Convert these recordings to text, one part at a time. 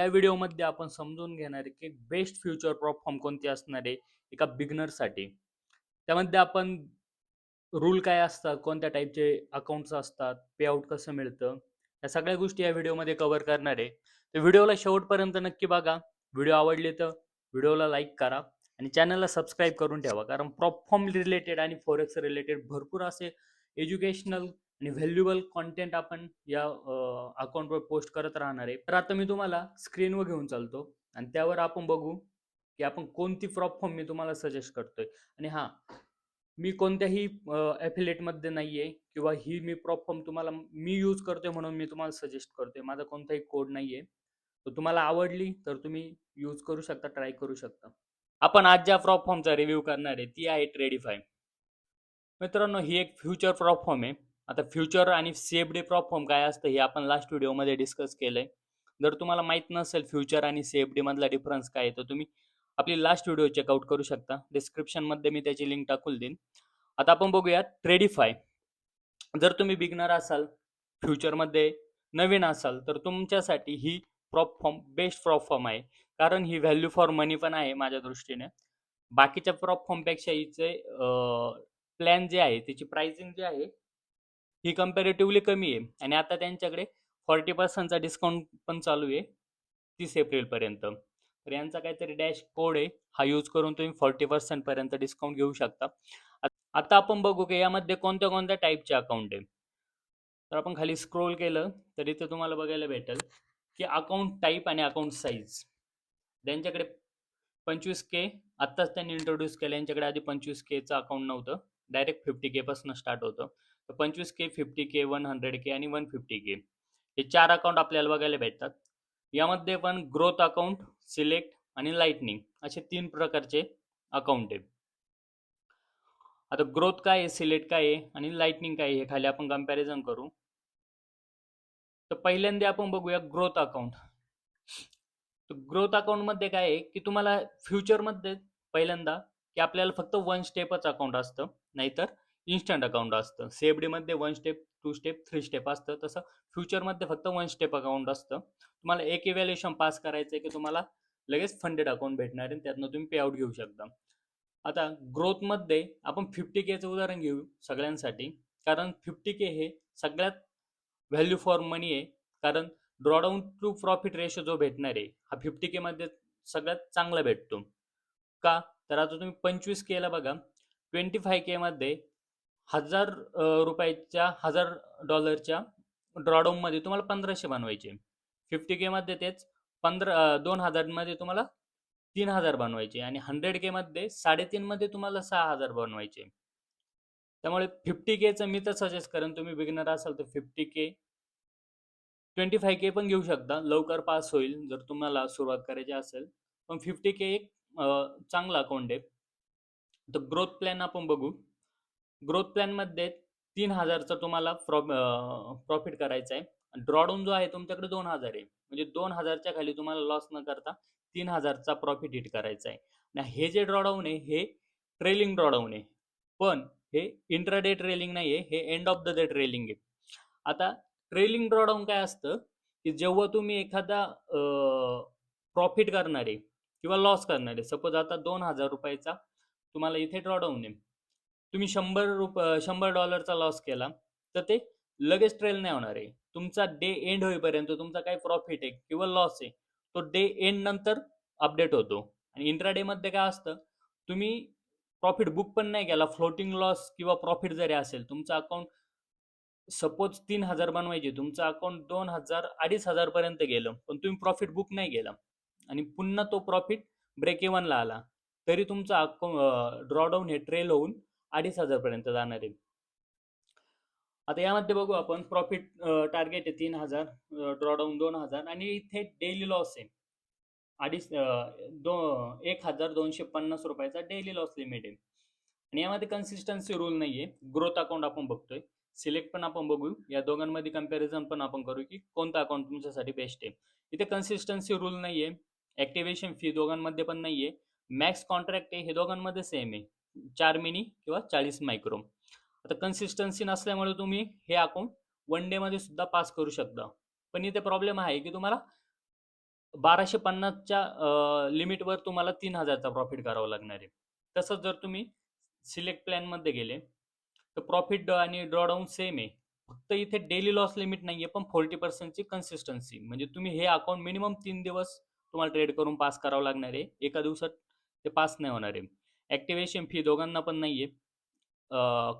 या व्हिडिओमध्ये आपण समजून घेणार आहे की बेस्ट फ्युचर प्लॅटफॉर्म कोणते असणार आहे एका बिगनरसाठी. त्यामध्ये आपण रूल काय असतात, कोणत्या टाईपचे अकाउंट्स असतात, पेआउट कसं मिळतं, या सगळ्या गोष्टी या व्हिडिओमध्ये कव्हर करणार आहे. तर व्हिडिओला शेवटपर्यंत नक्की बघा. व्हिडिओ आवडले तर व्हिडिओला लाईक करा आणि चॅनलला सबस्क्राईब करून ठेवा, कारण प्लॅटफॉर्म रिलेटेड आणि फॉरेक्स रिलेटेड भरपूर असे एज्युकेशनल आणि व्हॅल्युएबल कंटेंट आपण या अकाउंटवर पोस्ट करत राहणार आहे. तर आता मी तुम्हाला स्क्रीनवर घेऊन चालतो आणि त्यावर आपण बघू की आपण कोणती प्लॅटफॉर्म मी तुम्हाला सजेस्ट करतोय. आणि हां, मी कोणत्याही ॲफिलिएटमध्ये नाही आहे किंवा ही मी प्लॅटफॉर्म तुम्हाला मी यूज करतोय म्हणून मी तुम्हाला सजेस्ट करतोय. माझा कोणताही कोड नाही आहे. तर तुम्हाला आवडली तर तुम्ही यूज करू शकता, ट्राय करू शकता. आपण आज ज्या प्लॅटफॉर्मचा रिव्ह्यू करणार आहे ती आहे ट्रेडिफाय. मित्रांनो, ही एक फ्युचर प्लॅटफॉर्म आहे. आता फ्युचर आणि सीएफडी प्लॅटफॉर्म काय असतं हे आपण लास्ट व्हिडिओमध्ये डिस्कस केलंय. जर तुम्हाला माहित नसेल फ्युचर आणि सीएफडी मधला डिफरन्स काय आहे, तर तुम्ही आपली लास्ट व्हिडिओ चेकआउट करू शकता. डिस्क्रिप्शनमध्ये मी त्याची लिंक टाकून देईन. आता आपण बघूया ट्रेडिफाय. जर तुम्ही बिगनर असाल, फ्युचरमध्ये नवीन असाल, तर तुमच्यासाठी ही प्लॅटफॉर्म बेस्ट प्लॅटफॉर्म आहे. कारण ही व्हॅल्यू फॉर मनी पण आहे माझ्या दृष्टीने. बाकीच्या प्लॅटफॉर्मपेक्षा हिचे प्लॅन जे आहे, त्याची प्राइसिंग जी आहे ही कंपॅरेटिव्हली कमी आहे आणि आता त्यांच्याकडे 40% चा डिस्काउंट पण चालू आहे 30 एप्रिलपर्यंत. तर यांचा काहीतरी डॅश कोड आहे, हा यूज करून तुम्ही 40% पर्यंत डिस्काउंट घेऊ शकता. आता आपण बघू की यामध्ये कोणत्या कोणत्या टाईपचे अकाउंट आहे. तर आपण खाली स्क्रोल केलं तर इथे तुम्हाला बघायला भेटेल की अकाउंट टाईप आणि अकाउंट साईज. त्यांच्याकडे 25K आत्ताच त्यांनी इंट्रोड्यूस केलं. यांच्याकडे आधी 25Kचं अकाउंट नव्हतं. डायरेक्ट 50K पासून स्टार्ट होतं. तर 25K, 50K, 100K आणि 150K हे 4 अकाउंट आपल्याला बघायला भेटतात. यामध्ये पण ग्रोथ अकाउंट, सिलेक्ट आणि लाइटनिंग असे 3 प्रकारचे अकाउंट आहे. आता ग्रोथ काय आहे, सिलेक्ट काय आहे आणि लाइटनिंग काय आहे हे खाली आपण कंपॅरिझन करू. तर पहिल्यांदा आपण बघूया ग्रोथ अकाउंट. तर ग्रोथ अकाउंटमध्ये काय आहे की तुम्हाला फ्युचरमध्ये पहिल्यांदा की आपल्याला फक्त वन स्टेपच अकाउंट असतं, नाहीतर इन्स्टंट अकाउंट असतं. सीएफडीमध्ये 1 स्टेप, 2 स्टेप, 3 स्टेप असतं. तसं फ्युचरमध्ये फक्त 1 स्टेप अकाउंट असतं. तुम्हाला एक इव्हॅल्युएशन पास करायचं आहे की तुम्हाला लगेच फंडेड अकाउंट भेटणार आहे, त्यातनं तुम्ही पे आउट घेऊ शकता. आता ग्रोथमध्ये आपण 50Kचं उदाहरण घेऊ सगळ्यांसाठी, कारण 50K हे सगळ्यात व्हॅल्यू फॉर मनी आहे. कारण ड्रॉडाऊन टू प्रॉफिट रेशो जो भेटणार आहे हा 50K मध्ये सगळ्यात चांगला भेटतो. का? तर आता तुम्ही 25K ला बघा, 25K मध्ये 1000 रुपयाच्या, $1000 ड्रॉडाऊन मध्ये तुम्हाला 1500 बनवायचे. 50K मध्ये तेच 2000 मध्ये तुम्हाला 3000 बनवायचे आणि 100K मध्ये 3.5 मध्ये तुम्हाला 6000 बनवायचे. त्यामुळे 50Kचं मी तर सजेस्ट करेन, तुम्ही बिगिनर असाल तर 50K, 25K पण घेऊ शकता, लवकर पास होईल जर तुम्हाला सुरुवात करायची असेल. पण 50K एक चांगला अकाउंट आहे. तर ग्रोथ प्लॅन आपण बघू. ग्रोथ प्लॅनमध्ये 3000चा तुम्हाला प्रॉफिट करायचा आहे. ड्रॉडाऊन जो आहे तुमच्याकडे 2000 आहे, म्हणजे 2000च्या खाली तुम्हाला लॉस न करता 3000चा प्रॉफिट हिट करायचा आहे. आणि हे जे ड्रॉडाऊन आहे हे ट्रेलिंग ड्रॉडाऊन आहे, पण हे इंट्राडे ट्रेलिंग नाही आहे, हे end of the day trailing आहे. आता ट्रेलिंग ड्रॉडाऊन काय असतं की जेव्हा तुम्ही एखादा प्रॉफिट करणार आहे किंवा लॉस करणार आहे, सपोज आता $2000 तुम्हाला इथे ड्रॉडाऊन आहे, तुम्ही $100 लॉस केला तर ते लगेच ट्रेल नाही होणार आहे. तुमचा डे एंड होईपर्यंत तुमचा काय प्रॉफिट आहे किंवा लॉस आहे तो डे एंड नंतर अपडेट होतो. आणि इंट्राडे मध्ये काय असतं, तुम्ही प्रॉफिट बुक पण नाही केला, फ्लोटिंग लॉस किंवा प्रॉफिट जरी असेल, तुमचं अकाउंट सपोज 3000 बनवायचे, तुमचं अकाउंट 2000 2500 पर्यंत गेलं, पण तुम्ही प्रॉफिट बुक नाही केला आणि पुन्हा तो प्रॉफिट ब्रेक इव्हनला आला, तरी तुमचं अकाउंट ड्रॉडाऊन हे ट्रेल होऊन 2500 पर्यंत जाणार आहे. आता यामध्ये बघू आपण प्रॉफिट टार्गेट आहे 3000, ड्रॉडाऊन 2000 आणि इथे डेली लॉस आहे अडीच 1250 रुपयाचा डेली लॉस लिमिट आहे. आणि यामध्ये कन्सिस्टन्सी रूल नाहीये. ग्रोथ अकाउंट आपण बघतोय, सिलेक्ट पण आपण बघू, या दोघांमध्ये कंपॅरिझन पण आपण करू की कोणतं अकाउंट तुमच्यासाठी बेस्ट आहे. इथे कन्सिस्टन्सी रूल नाहीये, ऍक्टिव्हेशन फी दोघांमध्ये पण नाहीये, मॅक्स कॉन्ट्रॅक्ट आहे हे दोघांमध्ये सेम आहे, 4 मिनी किंवा 40 मायक्रो. आता कन्सिस्टन्सी नसल्यामुळे तुम्ही हे अकाउंट 1 डे मध्ये सुद्धा पास करू शकता. पण इथे प्रॉब्लेम आहे की तुम्हाला 1250च्या लिमिटवर तुम्हाला 3000चा प्रॉफिट करावा लागणार आहे. तसंच जर तुम्ही सिलेक्ट प्लॅनमध्ये गेले तर प्रॉफिट आणि ड्रॉडाऊन सेम आहे. फक्त इथे डेली लॉस लिमिट नाहीये, पण 40% ची कन्सिस्टन्सी. म्हणजे तुम्ही हे अकाउंट मिनिमम 3 दिवस तुम्हाला ट्रेड करून पास करावं लागणार आहे. एका दिवसात ते पास नाही होणार आहे. ॲक्टिव्हेशन फी दोघांना पण नाहीये.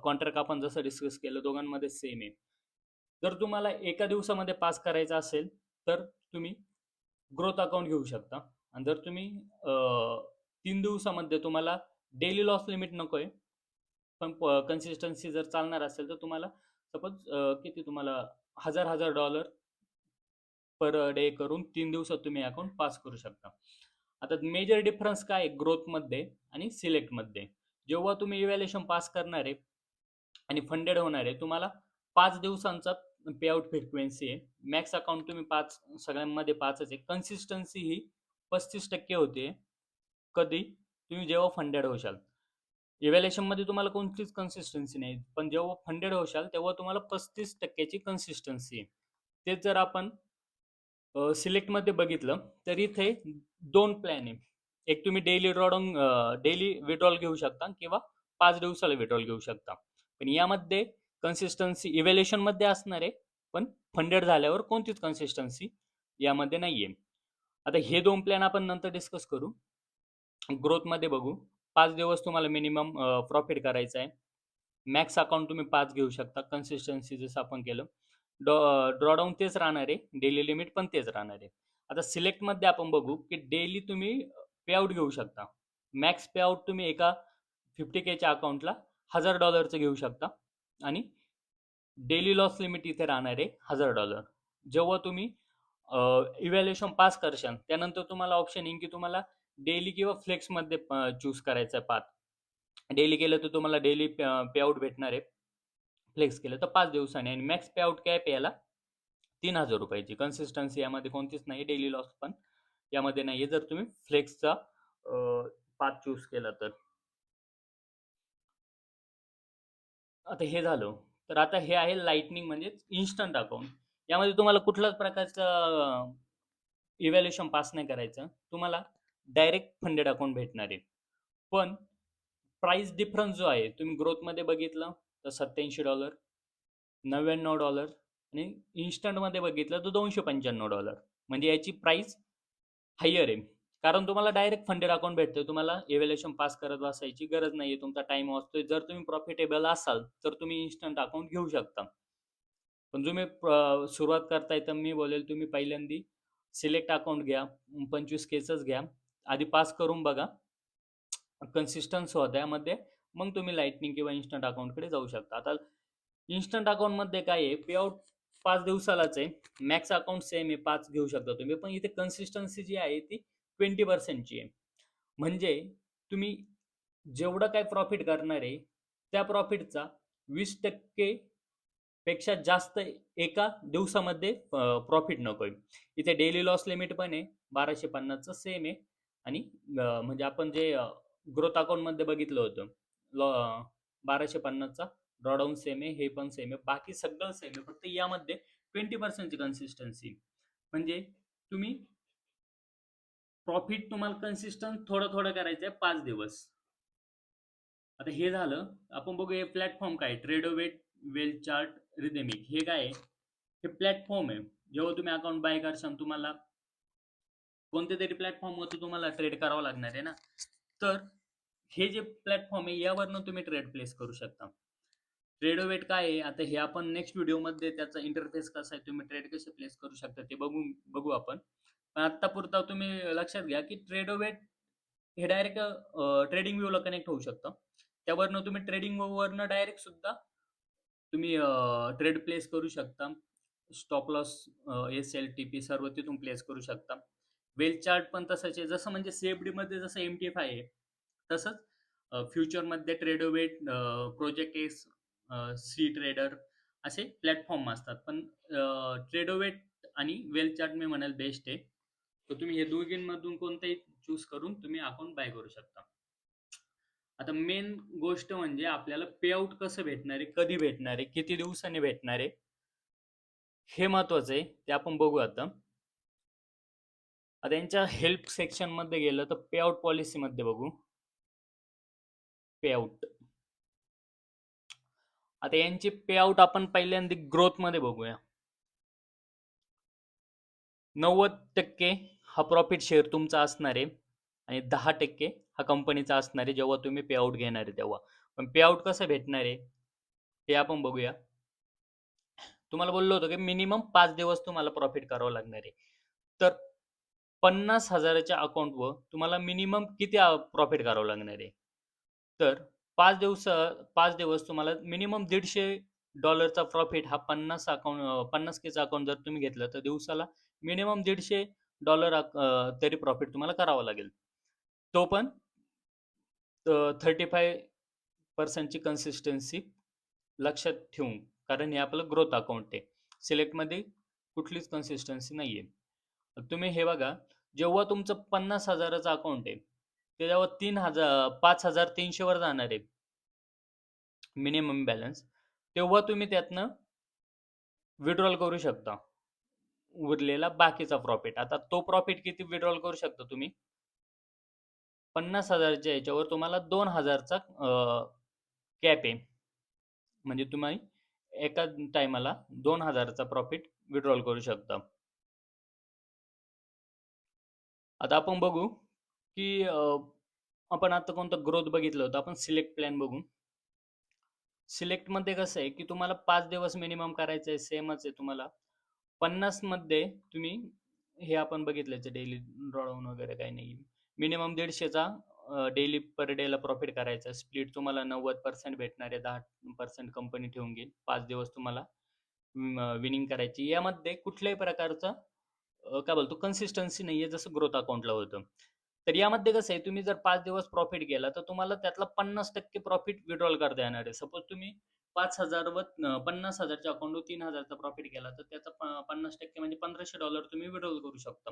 कॉन्ट्रॅक्ट आपण जसं डिस्कस केलं दोघांमध्ये सेम आहे. जर तुम्हाला एका दिवसामध्ये पास करायचं असेल तर तुम्ही ग्रोथ अकाउंट घेऊ शकता. आणि जर तुम्ही 3 दिवसामध्ये तुम्हाला डेली लॉस लिमिट नको आहे, पण कन्सिस्टन्सी जर चालणार असेल तर तुम्हाला सपोज किती तुम्हाला $1000 पर डे करून 3 दिवसात तुम्ही अकाउंट पास करू शकता. आता मेजर डिफरन्स काय आहे ग्रोथमध्ये आणि सिलेक्टमध्ये? जेव्हा तुम्ही इव्हॅल्युएशन पास करणार आहे आणि फंडेड होणार आहे, तुम्हाला 5 दिवसांचा पे आउट फ्रिक्वेन्सी आहे. मॅक्स अकाउंट तुम्ही 5 सगळ्यांमध्ये 5च आहे. कन्सिस्टन्सी ही 35% होते. कधी? तुम्ही जेव्हा फंडेड होशाल. इव्हॅल्युएशनमध्ये तुम्हाला कोणतीच कन्सिस्टन्सी नाही. पण जेव्हा फंडेड होशाल तेव्हा तुम्हाला 35%ची कन्सिस्टन्सी आहे. तेच जर आपण सिलेक्टमध्ये बघितलं तर इथे 2 प्लॅन आहे. एक तुम्ही डेली विड्रॉल घेऊ शकता किंवा 5 दिवसाला विड्रॉल घेऊ शकता. पण यामध्ये कन्सिस्टन्सी इव्हॅल्युएशनमध्ये असणार आहे, पण फंडेड झाल्यावर कोणतीच कन्सिस्टन्सी यामध्ये नाहीये. आता हे 2 प्लॅन आपण नंतर डिस्कस करू. ग्रोथमध्ये बघू. 5 दिवस तुम्हाला मिनिमम प्रॉफिट करायचं आहे. मॅक्स अकाउंट तुम्ही 5 घेऊ शकता. कन्सिस्टन्सी जसं आपण केलं. ड्रॉडाऊन तेच राहणार आहे. डेली लिमिट पण तेच राहणार आहे. आता सिलेक्टमध्ये आपण बघू की डेली तुम्ही पे आउट घेऊ शकता. मॅक्स पे आउट तुम्ही एका 50K अकाउंटला $1000 घेऊ शकता आणि डेली लॉस लिमिट इथे राहणार आहे $1000. जेव्हा तुम्ही इव्हॅल्युएशन पास करशाल त्यानंतर तुम्हाला ऑप्शन येईल की तुम्हाला डेली किंवा फ्लेक्समध्ये चूज करायचं आहे पाथ. डेली केलं तर तुम्हाला डेली पे आउट भेटणार आहे. फ्लेक्स केलं तर 5 दिवसांनी. आणि मॅक्स पे आउट कॅप याला ₹3000. कन्सिस्टन्सी यामध्ये कोणतीच नाही. डेली लॉस पण यामध्ये नाहीये जर तुम्ही फ्लेक्सचा पाथ चूज केला तर. आता हे झालं. तर आता हे आहे लाइटनिंग म्हणजे इन्स्टंट अकाउंट. यामध्ये तुम्हाला कुठल्याच प्रकारचं इव्हॅल्युएशन पास नाही करायचं. तुम्हाला डायरेक्ट फंडेड अकाउंट भेटणार आहे. पण प्राइस डिफरन्स जो आहे तुम्ही ग्रोथमध्ये बघितलं तर $87, $99 आणि इन्स्टंटमध्ये बघितलं तर $295. म्हणजे याची प्राइस हायर आहे. कारण तुम्हाला डायरेक्ट फंडेड अकाउंट भेटतं. तुम्हाला इव्हॅल्युएशन पास करत बसायची गरज नाहीये. तुमचा टाइम वाचतोय. जर तुम्ही प्रॉफिटेबल असाल तर तुम्ही इन्स्टंट अकाउंट घेऊ शकता. पण तुम्ही सुरुवात करताय तर मी बोलेल तुम्ही पहिल्यांदी सिलेक्ट अकाउंट घ्या. 25Kचंच घ्या. आधी पास करून बघा. कन्सिस्टन्स होता यामध्ये मग तुम्ही लाइटनिंग किंवा इन्स्टंट अकाउंटकडे जाऊ शकता. आता इन्स्टंट अकाउंटमध्ये काय आहे पे आउट 5 दिवसालाच आहे. मॅक्स अकाउंट सेम आहे 5 घेऊ शकता तुम्ही. पण इथे कन्सिस्टन्सी जी आहे ती 20%ची आहे. म्हणजे तुम्ही जेवढं काय प्रॉफिट करणार आहे त्या प्रॉफिटचा 20% पेक्षा जास्त एका दिवसामध्ये प्रॉफिट नकोय. इथे डेली लॉस लिमिट पण आहे 1250चं सेम आहे. आणि म्हणजे आपण जे ग्रोथ अकाउंटमध्ये बघितलं होतं 1250चा ड्रॉडाऊन सेम आहे. हे पण सेम आहे. बाकी सगळं सेम आहे. फक्त यामध्ये 20%ची कन्सिस्टन्सी. म्हणजे तुम्ही प्रॉफिट तुम्हाला कन्सिस्टंट थोडं थोडं करायचं आहे 5 दिवस. आता हे झालं. आपण बघूया प्लॅटफॉर्म काय ट्रेडोवेट, वेल चार्ट, रिदेमिक. हे काय आहे? हे प्लॅटफॉर्म आहे. जेव्हा तुम्ही अकाउंट बाय करशाल तुम्हाला कोणत्या तरी प्लॅटफॉर्मवरती तुम्हाला ट्रेड करावं लागणार आहे ना. तर हे जे प्लॅटफॉर्म आहे यावरनं तुम्ही ट्रेड प्लेस करू शकता. ट्रेडोवेट काय आहे? आता हे आपण नेक्स्ट व्हिडिओमध्ये त्याचा इंटरफेस कसा आहे, तुम्ही ट्रेड कसे प्लेस करू शकता ते बघू आपण. पण आत्तापुरता तुम्ही लक्षात घ्या की ट्रेडोवेट हे डायरेक्ट ट्रेडिंग व्ह्यूला कनेक्ट होऊ शकतं. त्यावरनं तुम्ही ट्रेडिंग व्ह्यूवरनं डायरेक्ट सुद्धा तुम्ही ट्रेड प्लेस करू शकता. स्टॉप लॉस, SL, TP सर्व तिथून प्लेस करू शकता. वेल चार्ट पण तसंच आहे. जसं म्हणजे CFDमध्ये जसं MT5 आहे तसंच फ्युचरमध्ये ट्रेडोवेट, प्रोजेक्ट एक्स, सी ट्रेडर असे प्लॅटफॉर्म असतात. पण ट्रेडोवेट आणि वेल चार्ट मी म्हणेल बेस्ट आहे. तर तुम्ही हे दोघींमधून कोणतेही चूज करून तुम्ही अकाउंट बाय करू शकता. आता मेन गोष्ट म्हणजे आपल्याला पे आउट कसं भेटणार आहे, कधी भेटणार आहे, किती दिवसांनी भेटणार आहे, हे महत्वाचं आहे. ते आपण बघू आता. आता यांच्या हेल्प सेक्शन मध्ये गेलं तर पे आउट पॉलिसी मध्ये बघू. पे आउट, आता यांची पे आउट आपण पहिल्यांदा ग्रोथ मध्ये बघूया. 90% हा प्रॉफिट शेअर तुमचा असणार आहे आणि 10% हा कंपनीचा असणार आहे जेव्हा तुम्ही पे आउट घेणार आहे तेव्हा. पण पे आउट कसं भेटणार आहे हे आपण बघूया. तुम्हाला बोललो होतो की मिनिमम 5 दिवस तुम्हाला प्रॉफिट करावं लागणार आहे. तर 50,000च्या अकाउंटवर तुम्हाला मिनिमम किती प्रॉफिट करावं लागणार आहे. तर 5 दिवस तुम्हाला मिनिमम $150 प्रॉफिट हा 50Kचा अकाउंट जर तुम्ही घेतलं तर दिवसाला मिनिमम $150 तरी प्रॉफिट तुम्हाला करावं लागेल. तो पण 35% ची कन्सिस्टन्सी लक्षात ठेवून, कारण हे आपलं ग्रोथ अकाउंट आहे. सिलेक्टमध्ये कुठलीच कन्सिस्टन्सी नाही आहे. तुम्ही हे बघा, जेव्हा तुमचं 50,000चं अकाउंट आहे ते जेव्हा 5,300 वर जाणार आहे मिनिमम बॅलन्स, तेव्हा तुम्ही त्यातनं विड्रॉल करू शकता उरलेला बाकीचा प्रॉफिट. आता तो प्रॉफिट किती विड्रॉल करू शकता तुम्ही? 50,000च्या याच्यावर तुम्हाला 2,000चा कॅप आहे. म्हणजे तुम्ही एका टायमाला 2,000चा प्रॉफिट विड्रॉल करू शकता. आता आपण बघू की आपण आता कोणता ग्रोथ बघितलं होतं, आपण सिलेक्ट प्लॅन बघू. सिलेक्टमध्ये कसं आहे की तुम्हाला 5 दिवस मिनिमम करायचं आहे, सेमच आहे तुम्हाला. 50 मध्ये तुम्ही हे आपण बघितलं डेली ड्रॉडाऊन वगैरे काही नाही. मिनिमम 150चा डेली पर डेला प्रॉफिट करायचा. स्प्लिट तुम्हाला 90% भेटणार आहे, 10% कंपनी ठेवून घेईल. 5 दिवस तुम्हाला विनिंग करायची. यामध्ये कुठल्याही प्रकारचा काय बोलतो कन्सिस्टन्सी नाहीये जसं ग्रोथ अकाउंटला होतं. तर यामध्ये कसं आहे, तुम्ही जर 5 दिवस प्रॉफिट गेला तर तुम्हाला त्यातला 50% प्रॉफिट विड्रॉल करता येणार आहे. सपोज तुम्ही 5,000 व 50,000च्या अकाउंटवर 3,000चा प्रॉफिट गेला तर त्याचा 50% म्हणजे $1,500 तुम्ही विड्रॉल करू शकता.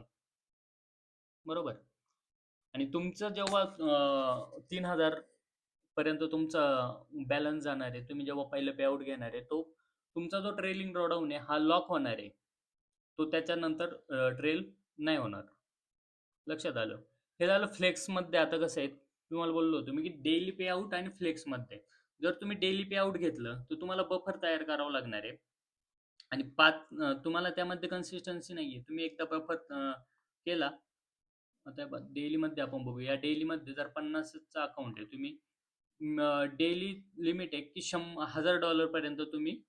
बरोबर. आणि तुमचं जेव्हा 3,000 पर्यंत तुमचा बॅलन्स जाणार आहे, तुम्ही जेव्हा पहिलं पे आउट घेणार आहे, तो तुमचा जो ट्रेलिंग ड्रॉडाऊन आहे हा लॉक होणार आहे. तो त्याच्यानंतर ट्रेल नाही होणार. लक्षात आलं. हे झालं फ्लेक्समध्ये. आता कसं आहे, तुम्हाला बोललो होतो मी की डेली पे आउट आणि फ्लेक्समध्ये जर तुम्ही डेली पे आउट घेतलं तर तुम्हाला बफर तयार करावं लागणार आहे. आणि तुम्हाला त्यामध्ये कन्सिस्टन्सी नाहीये. तुम्ही एकदा बफर केला. आता डेलीमध्ये आपण बघू. या डेलीमध्ये जर 50चा अकाउंट आहे, तुम्ही डेली लिमिट आहे की $1,000 पर्यंत तुम्ही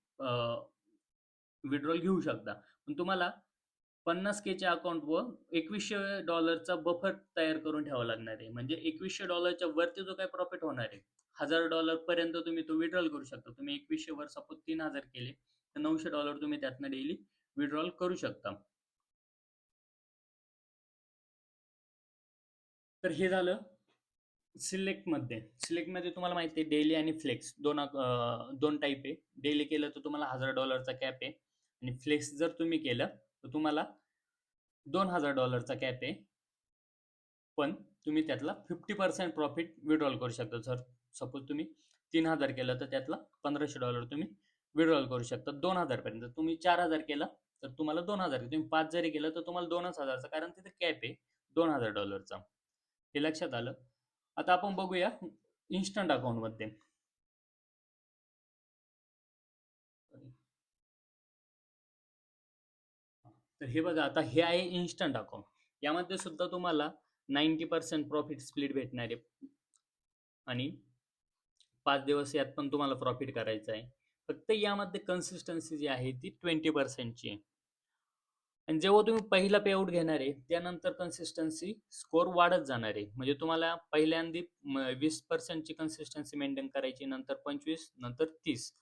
विड्रॉल घेऊ शकता. पण तुम्हाला 50Kच्या अकाउंटवर $2,100चा बफर तयार करून ठेवावा लागणार आहे. म्हणजे $2,100च्या वरती जो काही प्रॉफिट होणार आहे, $1,000 पर्यंत तुम्ही तो विड्रॉल करू शकता. तुम्ही 2,100 वर सपोज 3,000 केले, तर $900 तुम्ही त्यातनं डेली विड्रॉल करू शकता. तर हे झालं सिलेक्टमध्ये. सिलेक्टमध्ये तुम्हाला माहिती आहे डेली आणि फ्लेक्स दोन टाईप आहे. डेली केलं तर तुम्हाला $1,000चा कॅप आहे आणि फ्लेक्स जर तुम्ही केलं तर तुम्हाला $2,000चा कॅप आहे. पण तुम्ही त्यातला 50% प्रॉफिट विड्रॉल करू शकता. जर सपोज तुम्ही 3,000 केलं तर त्यातला $1,500 तुम्ही विड्रॉल करू शकता 2,000 पर्यंत. तुम्ही 4,000 केला तर तुम्हाला 2,000. तुम्ही 5 जरी केलं तर तुम्हाला 2,000चा, कारण तिथे कॅप आहे $2,000चा. हे लक्षात आलं. आता आपण बघूया इन्स्टंट अकाउंटमध्ये. तर हे बघा, आता हे आहे इन्स्टंट अकाउंट. यामध्ये सुद्धा तुम्हाला 90% प्रॉफिट स्प्लिट भेटणार आहे आणि 5 दिवस यात पण तुम्हाला प्रॉफिट करायचं आहे. फक्त यामध्ये कन्सिस्टन्सी जी आहे ती 20%ची आहे. आणि जेव्हा तुम्ही पहिला पेआउट घेणार आहे त्यानंतर कन्सिस्टन्सी स्कोर वाढत जाणार आहे. म्हणजे तुम्हाला पहिल्यांदी 20%ची कन्सिस्टन्सी मेंटेन करायची, नंतर 25, नंतर 30.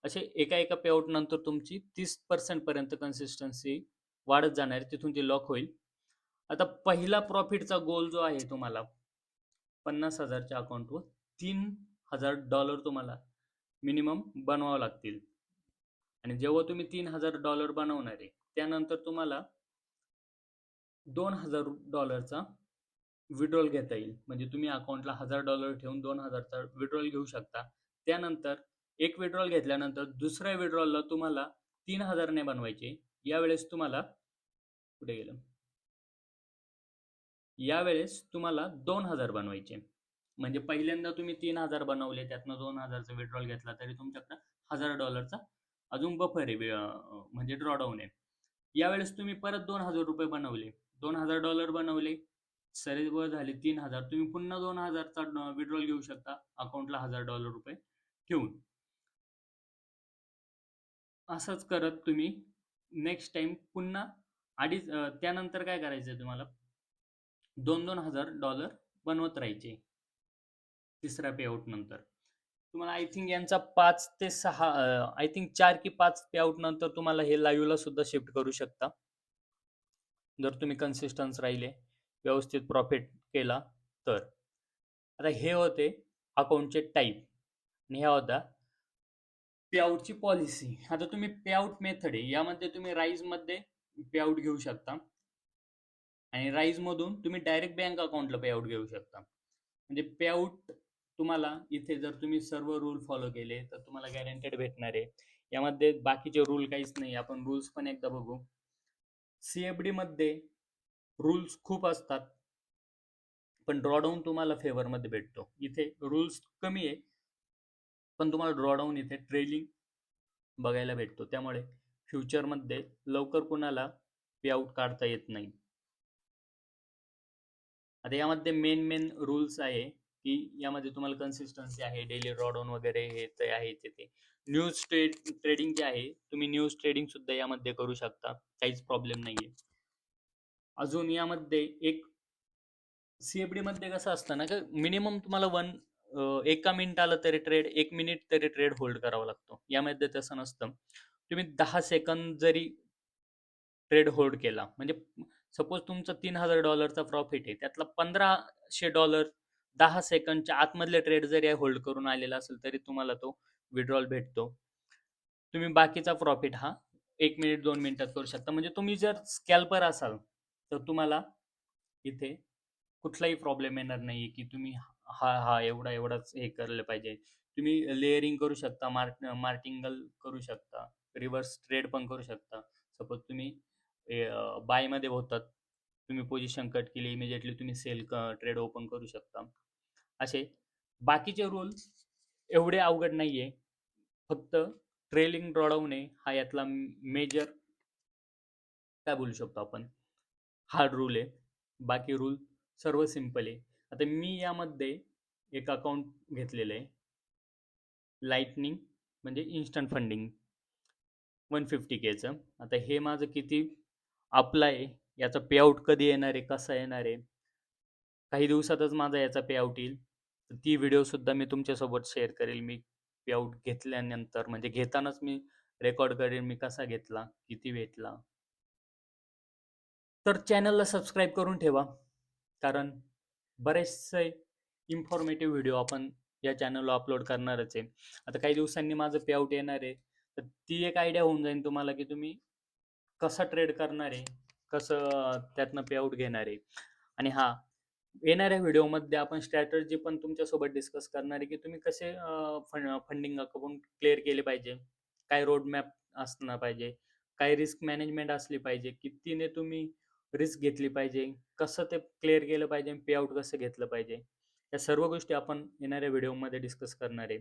असे एका एका पेआउट नंतर तुमची 30% पर्यंत कन्सिस्टन्सी वाढत जाणार आहे. तिथून ती लॉक होईल. आता पहिला प्रॉफिटचा गोल जो आहे तुम्हाला 50,000च्या अकाउंटवर $3,000 तुम्हाला मिनिमम बनवावं लागतील. आणि जेव्हा तुम्ही $3,000 बनवणार आहे त्यानंतर तुम्हाला $2,000चा विड्रॉल घेता येईल. म्हणजे तुम्ही अकाउंटला $1,000 ठेवून 2,000चा विड्रॉल घेऊ शकता. त्यानंतर एक विड्रॉल घेतल्यानंतर दुसऱ्या विड्रॉलला तुम्हाला 3,000 नाही बनवायचे. यावेळेस तुम्हाला कुठे गेलं यावेळेस तुम्हाला 2,000 बनवायचे. म्हणजे पहिल्यांदा तुम्ही 3,000 बनवले, त्यातनं 2,000चा विथड्रॉल घेतला, तरी तुमच्याकडं $1,000 अजून बफर आहे, म्हणजे ड्रॉडाउन आहे. यावेळेस तुम्ही परत $2,000 बनवले, $2,000 बनवले, सर्व झाले 3,000. तुम्ही पुन्हा 2,000चा विथड्रॉल घेऊ शकता अकाउंटला $1,000 ठेवून. असंच करत तुम्ही नेक्स्ट टाइम पुन्हा त्यानंतर काय करायचंय तुम्हाला, $2,000 बनवत राहायचे तिसऱ्या पेआउट नंतर. तुम्हाला आय थिंक यांचा 5 ते 6, आय थिंक 4 की 5 पेआउट नंतर तुम्हाला हे लाईव्हला सुद्धा शिफ्ट करू शकता. जर तुम्ही कन्सिस्टन्स राहिले, व्यवस्थित प्रॉफिट केला तर. आता हे होते अकाउंटचे टाईप आणि ह्या होता पेआउटची पॉलिसी. आता तुम्ही पेआउट मेथड आहे, यामध्ये तुम्ही राईजमध्ये पेआउट घेऊ शकता आणि राईजमधून तुम्ही डायरेक्ट बँक अकाउंटला पेआउट घेऊ शकता. म्हणजे पेआउट तुम्हाला इथे जर तुम्ही सर्व रूल फॉलो केले तर तुम्हाला गॅरंटेड भेटणार आहे. यामध्ये बाकीचे रूल काहीच नाही. आपण रूल्स पण एकदा बघू. सीएफडी मध्ये रूल्स खूप असतात, पण ड्रॉडाऊन तुम्हाला फेवरमध्ये भेटतो. इथे रूल्स कमी आहे, पण तुम्हाला ड्रॉडाऊन इथे ट्रेलिंग बघायला भेटतो. त्यामुळे फ्युचरमध्ये लवकर कुणाला पेआउट काढता येत नाही. आता यामध्ये मेन रूल्स आहे की यामध्ये तुम्हाला कन्सिस्टन्सी आहे, डेली ड्रॉडाऊन वगैरे हे ते आहे ते. न्यूज ट्रेडिंग जे आहे, तुम्ही न्यूज ट्रेडिंग सुद्धा यामध्ये करू शकता, काहीच प्रॉब्लेम नाहीये. अजून यामध्ये एक सीएफडी मध्ये कसं असतं ना, की मिनिमम तुम्हाला एका मिनिटाला तरी ट्रेड, 1 मिनिट तरी ट्रेड होल्ड करावा लागतो. यामध्ये तसं नसतं. तुम्ही 10 सेकंद जरी ट्रेड होल्ड केला, म्हणजे सपोज तुमचा $3,000चा प्रॉफिट आहे, त्यातला $1,500 10 सेकंदच्या आतमधले ट्रेड जरी होल्ड करून आलेला असेल, तरी तुम्हाला तो विड्रॉल भेटतो. तुम्ही बाकीचा प्रॉफिट हा 1 मिनिट 2 मिनिटात करू शकता. म्हणजे तुम्ही जर स्कॅल्पर असाल तर तुम्हाला इथे कुठलाही प्रॉब्लेम येणार नाही की तुम्ही हा एवढाच हे केलं पाहिजे. तुम्ही लेअरिंग करू शकता, मार्टिंगल करू शकता, रिव्हर्स ट्रेड पण करू शकता. सपोज तुम्ही बायमध्ये होतात, तुम्ही पोझिशन कट केली, इमिजिएटली तुम्ही सेल ट्रेड ओपन करू शकता. असे बाकीचे रूल एवढे अवघड नाहीये. फक्त ट्रेलिंग ड्रॉडाऊन आहे हा यातला मेजर काय बोलू शकतो आपण, हार्ड रूल आहे. बाकी रूल सर्व सिंपल आहे. आता मी यामध्ये एक अकाउंट घेतलेलं आहे, लाइटनिंग म्हणजे इन्स्टंट फंडिंग 150Kचं. आता हे माझं किती अप्लाय आहे, याचा पेआउट कधी येणार आहे, कसा येणार आहे, काही दिवसातच माझा याचा पेआउट येईल. तर ती व्हिडिओसुद्धा मी तुमच्यासोबत शेअर करेल. मी पेआउट घेतल्यानंतर म्हणजे घेतानाच मी रेकॉर्ड करेन, मी कसा घेतला, किती भेटला. तर चॅनलला सबस्क्राईब करून ठेवा, कारण बरेचसे इन्फॉर्मेटिव्ह व्हिडिओ आपण या चॅनलला अपलोड करणारच आहे. आता काही दिवसांनी माझं पेआउट येणार आहे, तर ती एक आयडिया होऊन जाईल तुम्हाला की तुम्ही कसा ट्रेड करणार आहे, कसं त्यातनं पेआउट घेणार आहे. आणि हां, येणाऱ्या व्हिडिओमध्ये आपण स्ट्रॅटर्जी पण तुमच्यासोबत डिस्कस करणार आहे की तुम्ही कसे फंडिंग अकाउंट क्लिअर केले पाहिजे, काय रोड मॅप असणं पाहिजे, काय रिस्क मॅनेजमेंट असली पाहिजे, कितीने तुम्ही रिस्क घेतली पाहिजे, कसं ते क्लिअर केलं पाहिजे, पेआउट कसं घेतलं पाहिजे. या सर्व गोष्टी आपण येणाऱ्या व्हिडिओमध्ये डिस्कस करणार आहे.